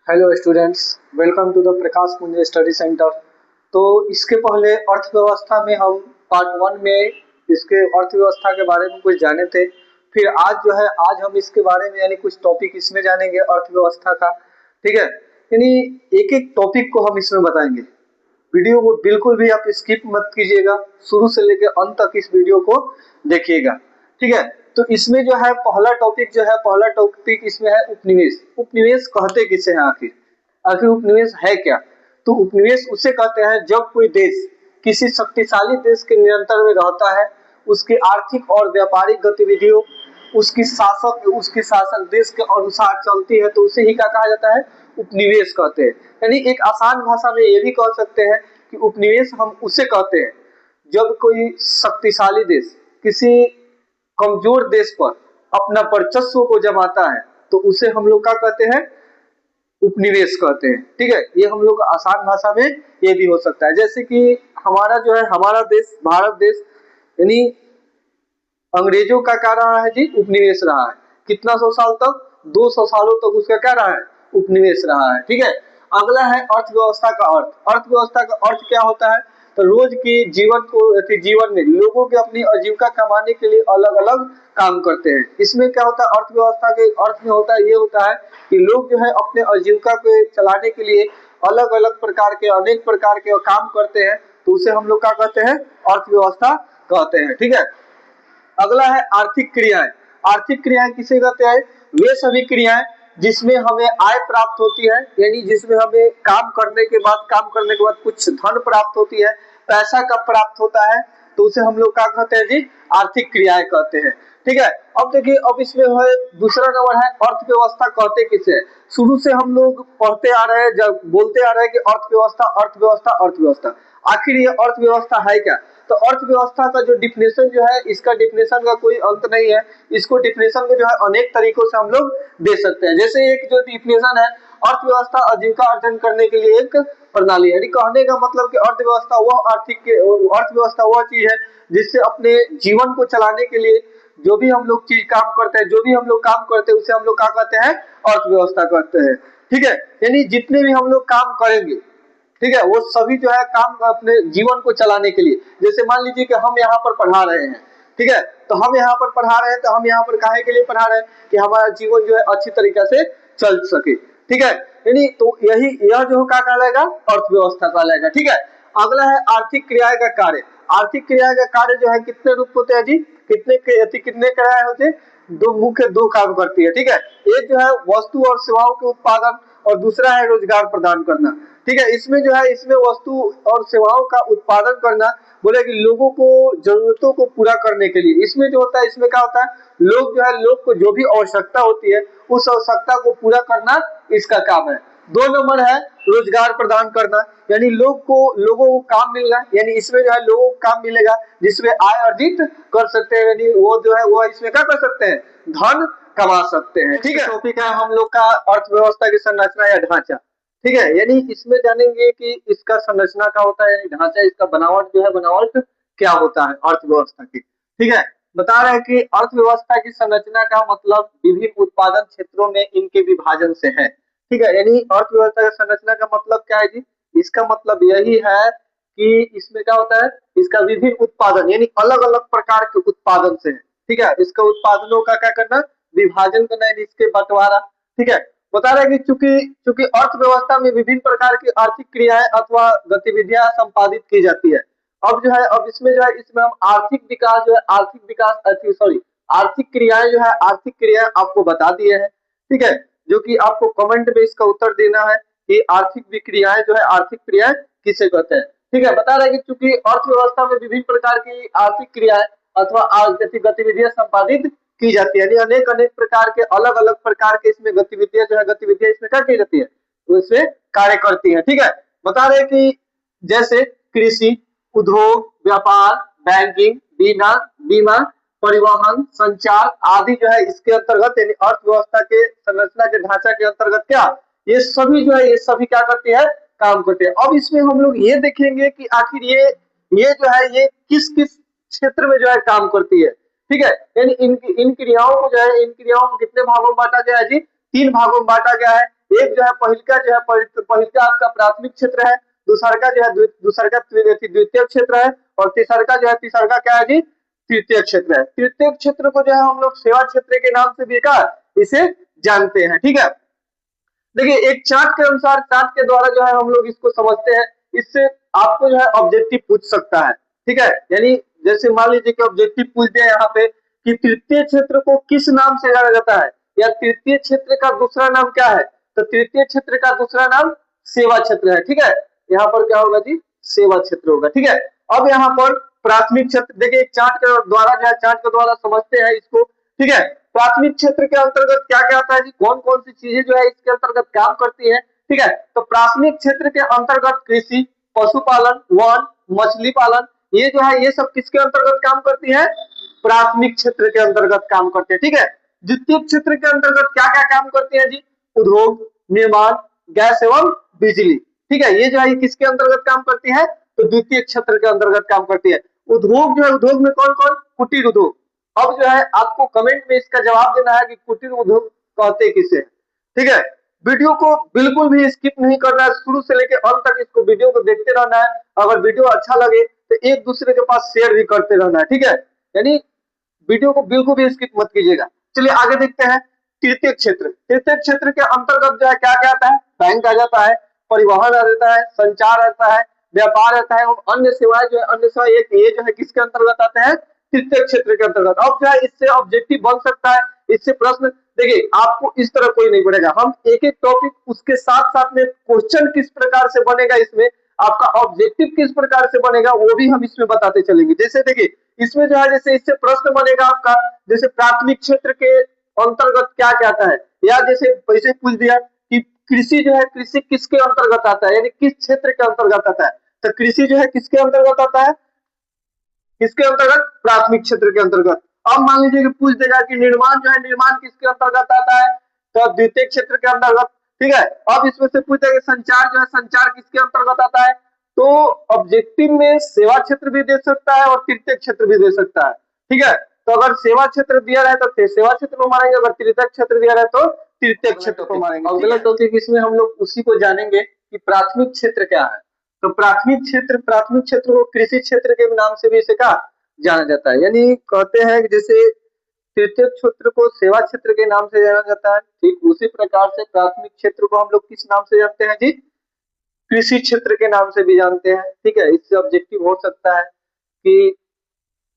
Hello students, welcome to the Prakash Punj study centre. तो इसके पहले अर्थव्यवस्था में हम पार्ट 1 में इसके अर्थव्यवस्था के बारे में कुछ जाने थे। फिर आज हम इसके बारे में यानी कुछ टॉपिक इसमें जानेंगे अर्थव्यवस्था का। ठीक है, यानी एक एक टॉपिक को हम इसमें बताएंगे। वीडियो को बिल्कुल भी आप स्किप मत कीजिएगा, शुरू से लेकर अंत तक इस वीडियो को देखिएगा। ठीक है, तो इसमें जो है पहला टॉपिक इसमें है उपनिवेश। उपनिवेश कहते किसे हैं? आखिर आखिर उपनिवेश है क्या? तो उपनिवेश उसे कहते हैं जब कोई देश किसी शक्तिशाली देश के नियंत्रण में रहता है, उसकी आर्थिक और व्यापारिक गतिविधियों उसकी शासक देश के अनुसार चलती है, तो उसे ही क्या कहा जाता है? उपनिवेश कहते हैं। यानी एक आसान भाषा में ये भी कह सकते हैं कि उपनिवेश हम उसे कहते हैं जब कोई शक्तिशाली देश किसी कमजोर देश पर अपना वर्चस्व को जमाता है, तो उसे हम लोग क्या कहते हैं? उपनिवेश कहते हैं। ठीक है, ये हम लोग आसान भाषा में ये भी हो सकता है। जैसे कि हमारा देश भारत देश यानी अंग्रेजों का क्या रहा है जी? उपनिवेश रहा है। कितना सौ साल तक? 200 सालों तक उसका क्या रहा है? उपनिवेश रहा है। ठीक है, अगला है अर्थव्यवस्था का अर्थ। अर्थव्यवस्था का अर्थ क्या होता है? तो रोज की जीवन में लोगों के अपनी आजीविका कमाने के लिए अलग अलग काम करते हैं। इसमें क्या होता है? अर्थव्यवस्था के अर्थ में ये होता है कि लोग जो है अपने आजीविका को चलाने के लिए अनेक प्रकार के काम करते हैं, तो उसे हम लोग क्या कहते हैं? अर्थव्यवस्था कहते हैं। ठीक है, अगला है आर्थिक क्रियाएं। आर्थिक क्रियाएं किसे कहते हैं? वे सभी क्रियाएं जिसमें हमें आय प्राप्त होती है, यानी जिसमें हमें काम करने के बाद कुछ धन प्राप्त होती है, पैसा कब प्राप्त होता है, तो उसे हम लोग क्या कहते हैं जी? आर्थिक क्रियाएं कहते हैं। ठीक है, अब देखिए, अब इसमें है दूसरा नंबर है अर्थव्यवस्था कहते किसे? शुरू से हम लोग पढ़ते आ रहे हैं, जब बोलते आ रहे हैं कि अर्थव्यवस्था अर्थव्यवस्था अर्थव्यवस्था। आखिर ये अर्थव्यवस्था है क्या? तो अर्थव्यवस्था का जो डिफिनेशन जो है, इसका डिफिनेशन का कोई अंत नहीं है। इसको डिफिनेशन को जो है अनेक तरीकों से हम लोग दे सकते हैं। जैसे एक जो डिफिनेशन है, अर्थव्यवस्था आजीविका अर्जन करने के लिए एक प्रणाली है। यानी कहने का मतलब कि अर्थव्यवस्था वह चीज है जिससे अपने जीवन को चलाने के लिए जो भी हम लोग काम करते हैं उसे हम लोग क्या कहते हैं? अर्थव्यवस्था कहते हैं। ठीक है, यानी जितने भी हम लोग काम करेंगे, ठीक है, वो सभी जो है काम अपने जीवन को चलाने के लिए। जैसे मान लीजिए कि हम यहाँ पर पढ़ा रहे हैं, ठीक है, तो हम यहाँ पर पढ़ा रहे हैं, तो हम यहाँ पर काहे के लिए पढ़ा रहे हैं? कि हमारा जीवन जो है अच्छी तरीके से चल सके। ठीक है, यानी तो यह जो क्या कहलाएगा? अर्थव्यवस्था कहलाएगा। ठीक है, अगला है आर्थिक क्रियाएं का कार्य। आर्थिक क्रिया का कार्य जो है कितने रूप होते हैं जी? कितने क्रियाएं होते हैं? दो काम करती है। ठीक है, एक जो है वस्तु और सेवाओं के उत्पादन, और दूसरा है रोजगार प्रदान करना। ठीक है, इसमें वस्तु और सेवाओं का उत्पादन करना, बोले कि लोगों को जरूरतों को पूरा करने के लिए। इसमें जो होता है, इसमें क्या होता है? लोग को जो भी आवश्यकता होती है, उस आवश्यकता को पूरा करना इसका काम है। 2 नंबर है रोजगार प्रदान करना, यानी लोगों को काम मिलना। यानी इसमें जो है लोगों को काम मिलेगा जिसमें आय अर्जित कर सकते हैं, यानी वो जो है वो इसमें क्या कर सकते हैं? धन कमा सकते हैं। ठीक है, टॉपिक है हम लोग का अर्थव्यवस्था की संरचना या ढांचा। ठीक है, यानी इसमें जानेंगे कि इसका संरचना क्या होता है, यानी ढांचा, इसका बनावट क्या होता है अर्थव्यवस्था की। ठीक है, बता रहे हैं कि अर्थव्यवस्था की संरचना का मतलब विभिन्न उत्पादन क्षेत्रों में इनके विभाजन से है। ठीक है, यानी अर्थव्यवस्था की संरचना का मतलब क्या है जी? इसका मतलब यही है कि इसमें क्या होता है? इसका विभिन्न उत्पादन यानी अलग अलग प्रकार के उत्पादन से है। ठीक है, इसका उत्पादनों का क्या करना? विभाजन करना, यानी इसके बंटवारा। ठीक है, बता रहे हैं कि चूंकि अर्थव्यवस्था में विभिन्न प्रकार की आर्थिक क्रियाएं अथवा गतिविधियां संपादित की जाती है। अब इसमें हम आर्थिक क्रियाएं आपको बता दिए हैं। ठीक है, जो कि आपको कमेंट में इसका उत्तर देना है कि आर्थिक क्रियाएं किसे कहते हैं। ठीक है, बता रहे हैं कि चूंकि अर्थव्यवस्था में विभिन्न प्रकार की आर्थिक क्रियाएं अथवा आर्थिक गतिविधियां संपादित की जाती है, यानी अनेक प्रकार के अलग अलग प्रकार के इसमें गतिविधियां इसमें क्या की जाती है? तो इसमें कार्य करती है। ठीक है, बता रहे कि जैसे कृषि, उद्योग, व्यापार, बैंकिंग, बीमा, परिवहन, संचार आदि जो है इसके अंतर्गत, यानी अर्थव्यवस्था के संरचना के ढांचा के अंतर्गत क्या ये सभी क्या करती है? काम करते हैं। अब इसमें हम लोग ये देखेंगे कि आखिर ये जो है ये किस किस क्षेत्र में जो है काम करती है। ठीक है, यानी इन क्रियाओं को कितने भागों में बांटा गया है जी? 3 भागों में बांटा गया है। एक जो है पहिलका आपका प्राथमिक क्षेत्र है, दूसरा का जो है द्वितीय क्षेत्र है, और तीसरा का क्या है जी, तृतीय क्षेत्र है। तृतीय क्षेत्र को जो है हम लोग सेवा क्षेत्र के नाम से भी इसे जानते हैं। ठीक है, देखिए एक चार्ट के अनुसार, चार्ट के द्वारा जो है हम लोग इसको समझते हैं, इससे आपको जो है ऑब्जेक्टिव पूछ सकता है। ठीक है, यानी जैसे मान लीजिए कि ऑब्जेक्टिव पूछ दिया यहाँ पे कि तृतीय क्षेत्र को किस नाम से जाना जाता है, या तृतीय क्षेत्र का दूसरा नाम क्या है, तो तृतीय क्षेत्र का दूसरा नाम सेवा क्षेत्र है। ठीक है, यहाँ पर क्या होगा जी, सेवा क्षेत्र होगा। ठीक है, अब यहाँ पर प्राथमिक क्षेत्र, देखिए चार्ट के द्वारा जो है, चार्ट के द्वारा समझते हैं इसको। ठीक है, प्राथमिक क्षेत्र के अंतर्गत क्या क्या आता है जी, कौन कौन सी चीजें जो है इसके अंतर्गत काम करती है। ठीक है, तो प्राथमिक क्षेत्र के अंतर्गत कृषि, पशुपालन, वन, मछली पालन, ये जो है ये सब किसके अंतर्गत काम करती है, प्राथमिक क्षेत्र के अंतर्गत काम करते हैं। ठीक है, द्वितीय क्षेत्र के अंतर्गत क्या क्या काम करते हैं जी, उद्योग, निर्माण, गैस एवं बिजली। ठीक है, ये जो है किसके अंतर्गत काम करती है, तो द्वितीय क्षेत्र के अंतर्गत काम करती है। उद्योग जो है, उद्योग में कौन कौन, कुटीर उद्योग। अब जो है आपको कमेंट में इसका जवाब देना है कि कुटीर उद्योग कहते किसे। ठीक है, वीडियो को बिल्कुल भी स्किप नहीं करना है, शुरू से लेकर अंत तक इसको वीडियो को देखते रहना है। अगर वीडियो अच्छा लगे तो एक दूसरे के पास शेयर भी करते रहना है। ठीक है, यानी वीडियो को बिल्कुल भी स्किप मत कीजिएगा। चलिए आगे देखते हैं तृतीय क्षेत्र। तृतीय क्षेत्र के अंतर्गत जो है क्या क्या आता है, बैंक आ जाता है, परिवहन आ जाता है, संचार आता है, व्यापार आता है, और अन्य सेवाएं जो है, अन्य सेवा ये जो है किसके अंतर्गत आते हैं, तृतीय क्षेत्र के अंतर्गत। अब जो है इससे ऑब्जेक्टिव बन सकता है, इससे प्रश्न, देखिए आपको इस तरह कोई नहीं पड़ेगा, हम एक एक टॉपिक उसके साथ साथ में क्वेश्चन किस प्रकार से बनेगा, इसमें आपका ऑब्जेक्टिव किस प्रकार से बनेगा वो भी हम इसमें बताते चलेंगे। जैसे देखिए इसमें जो है, जैसे इससे प्रश्न बनेगा आपका, जैसे प्राथमिक क्षेत्र के अंतर्गत क्या क्या आता है, या जैसे पैसे पूछ दिया कि कृषि जो है, कृषि किसके अंतर्गत आता है, यानी किस क्षेत्र के अंतर्गत आता है, तो कृषि जो है किसके अंतर्गत आता है, किसके अंतर्गत, प्राथमिक क्षेत्र के अंतर्गत। अब मान लीजिए कि पूछ देगा कि निर्माण जो है, निर्माण किसके अंतर्गत आता है, तो द्वितीय क्षेत्र के अंतर्गत। ठीक है, अब इसमें से पूछ देगा संचार जो है, संचार किसके अंतर्गत आता है, तो ऑब्जेक्टिव में सेवा क्षेत्र भी दे सकता है और तृतीय क्षेत्र भी दे सकता है। ठीक है, तो अगर सेवा क्षेत्र दिया रहे तो सेवा क्षेत्र को मारेंगे, अगर तृतीय क्षेत्र दिया रहे तो तृतीय क्षेत्र को मारेंगे। अगला टॉपिक इसमें हम लोग उसी को जानेंगे कि प्राथमिक क्षेत्र क्या है। तो प्राथमिक क्षेत्र को कृषि क्षेत्र के नाम से भी इसे कहा जाना जाता है, यानी कहते हैं कि जैसे तृतीय क्षेत्र को सेवा क्षेत्र के नाम से जाना जाता है, ठीक उसी प्रकार से प्राथमिक क्षेत्र को हम लोग किस नाम से जानते हैं जी, कृषि क्षेत्र के नाम से भी जानते हैं। ठीक है, इससे ऑब्जेक्टिव हो सकता है कि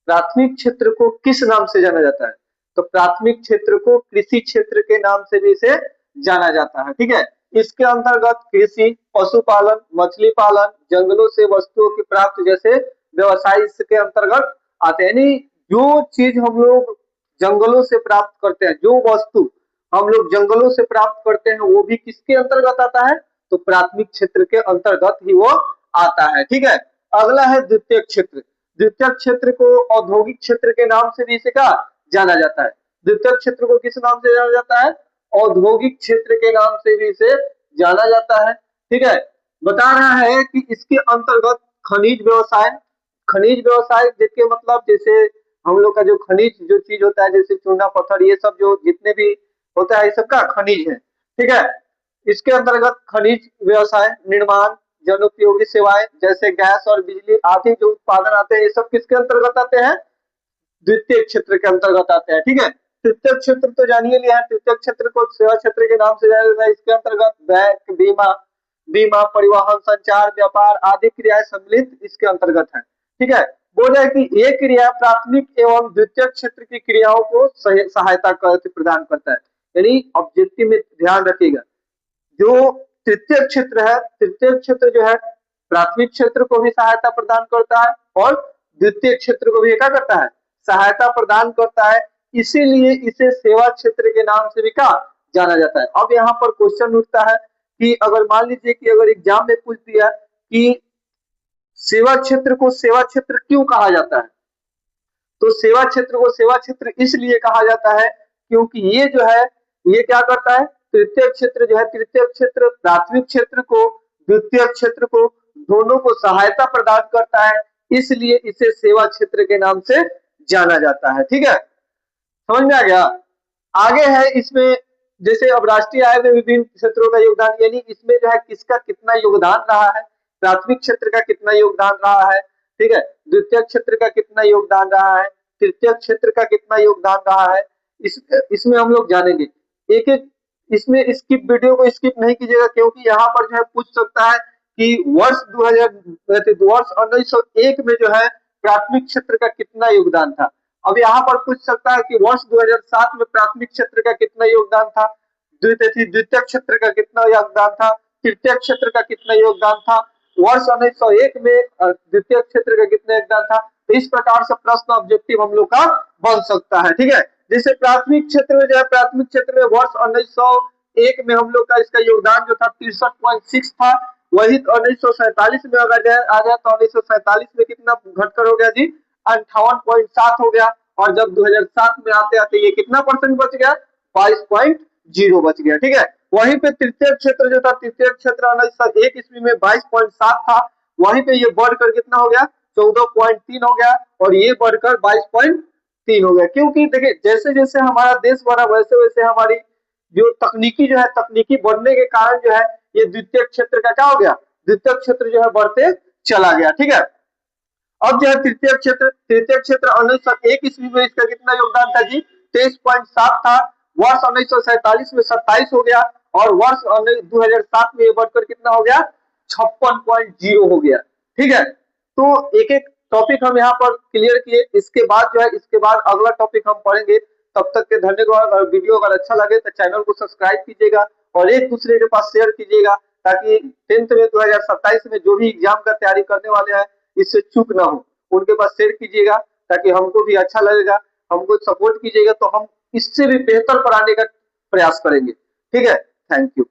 प्राथमिक क्षेत्र को किस नाम से जाना जाता है, तो प्राथमिक क्षेत्र को कृषि क्षेत्र के नाम से भी इसे जाना जाता है। ठीक है, इसके अंतर्गत कृषि, पशुपालन, मछली पालन, जंगलों से वस्तुओं की प्राप्ति जैसे व्यवसाय इसके अंतर्गत आते हैं। यानी जो चीज हम लोग जंगलों से प्राप्त करते हैं, जो वस्तु हम लोग जंगलों से प्राप्त करते हैं, वो भी किसके अंतर्गत आता है, तो प्राथमिक क्षेत्र के अंतर्गत ही वो आता है। ठीक है, अगला है द्वितीय क्षेत्र। द्वितीय क्षेत्र को औद्योगिक क्षेत्र के नाम से भी इसे कहा जाना जाता है। द्वितीय क्षेत्र को किस नाम से जाना जाता है, औद्योगिक क्षेत्र के नाम से भी इसे जाना जाता है। ठीक है, बता रहा है कि इसके अंतर्गत खनिज व्यवसाय, खनिज व्यवसाय जिसके मतलब जैसे हम लोग का जो खनिज जो चीज होता है, जैसे चूना पत्थर, ये सब जो जितने भी होता है, ये सब का खनिज है। ठीक है, इसके अंतर्गत खनिज व्यवसाय, निर्माण, जनोपयोगी सेवाएं जैसे गैस और बिजली आदि जो उत्पादन आते हैं, ये सब किसके अंतर्गत आते हैं, द्वितीय क्षेत्र के अंतर्गत आते हैं। ठीक है, तृतीय क्षेत्र तो जानिए लिया है, तृतीय क्षेत्र को सेवा क्षेत्र के नाम से जाना जाता है। इसके अंतर्गत बैंक, बीमा, परिवहन, संचार, व्यापार आदि क्रियाएं सम्मिलित इसके अंतर्गत है। ठीक है, बोल रहे कि ये क्रिया प्राथमिक एवं द्वितीय क्षेत्र की क्रियाओं को सहायता प्रदान करता है। यानी ऑब्जेक्टिव में ध्यान रखिएगा, जो तृतीय क्षेत्र है, तृतीय क्षेत्र जो है प्राथमिक क्षेत्र को भी सहायता प्रदान करता है और द्वितीय क्षेत्र को भी क्या करता है, सहायता प्रदान करता है, इसीलिए इसे सेवा क्षेत्र के नाम से भी कहा जाना जाता है। अब यहाँ पर क्वेश्चन उठता है कि अगर मान लीजिए कि अगर एग्जाम में पूछ दिया कि सेवा क्षेत्र को सेवा क्षेत्र क्यों कहा जाता है, तो सेवा क्षेत्र को सेवा क्षेत्र इसलिए कहा जाता है क्योंकि ये जो है ये क्या करता है, तृतीय क्षेत्र जो है, तृतीय क्षेत्र प्राथमिक क्षेत्र को, द्वितीय क्षेत्र को, दोनों को सहायता प्रदान करता है, इसलिए इसे सेवा क्षेत्र के नाम से जाना जाता है। ठीक है, समझ में आ गया। आगे है इसमें जैसे अब राष्ट्रीय आय में विभिन्न क्षेत्रों का योगदान, यानी इसमें जो है किसका कितना योगदान रहा है, प्राथमिक क्षेत्र का कितना योगदान रहा है, ठीक है, द्वितीय क्षेत्र का कितना योगदान रहा है, तृतीय क्षेत्र का कितना योगदान रहा है, इसमें हम लोग जानेंगे। एक एक इसमें स्किप वीडियो को स्किप नहीं कीजिएगा, क्योंकि यहाँ पर जो है पूछ सकता है कि वर्ष 1901 में जो है प्राथमिक क्षेत्र का कितना योगदान था। अब यहाँ पर पूछ सकता है कि वर्ष 2007 में प्राथमिक क्षेत्र का कितना योगदान था, द्वितीय क्षेत्र का कितना योगदान था, तृतीय क्षेत्र का कितना योगदान था, वर्ष 1901 में द्वितीय क्षेत्र का कितना योगदान था। तो इस प्रकार से प्रश्न ऑब्जेक्टिव हम लोग का बन सकता है, ठीक है। जैसे प्राथमिक क्षेत्र में जो है, प्राथमिक क्षेत्र में वर्ष 1901 में हम लोग का इसका योगदान जो था 63.6 था, वही 1947 में अगर आ जाए तो 1947 में कितना घटकर हो गया जी, 58.7 हो गया। और जब 2007 में आते आते ये कितना परसेंट बच गया, 22.0 बच गया, ठीक है। वहीं पे तृतीय क्षेत्र जो था, तृतीय क्षेत्र 1901 ईस्वी में 22.7 था, वहीं पे ये बढ़कर कितना हो गया, 14.3 हो गया, और ये बढ़कर 22.3 हो गया। क्योंकि देखिए जैसे जैसे हमारा देश बढ़ा वैसे वैसे हमारी जो तकनीकी बढ़ने के कारण जो है ये द्वितीय क्षेत्र का क्या हो गया, द्वितीय क्षेत्र जो है बढ़ते चला गया, ठीक है। अब जो है तृतीय क्षेत्र 1901 ईस्वी में इसका कितना योगदान था जी, 23.7 था, वर्ष 1947 में 27 हो गया, और वर्ष 2007 में ये बढ़कर कितना हो गया, 56.0 हो गया, ठीक है। तो एक एक टॉपिक हम यहाँ पर क्लियर किए। इसके बाद अगला टॉपिक हम पढ़ेंगे। तब तक के धन्यवाद। और वीडियो अगर अच्छा लगे तो चैनल को सब्सक्राइब कीजिएगा और एक दूसरे के पास शेयर कीजिएगा, ताकि 10th में 2027 में जो भी एग्जाम का तैयारी करने वाले हैं इससे चूक ना हो, उनके पास शेयर कीजिएगा, ताकि हमको भी अच्छा लगेगा, हमको सपोर्ट कीजिएगा तो हम इससे भी बेहतर पढ़ाने का प्रयास करेंगे, ठीक है। Thank you.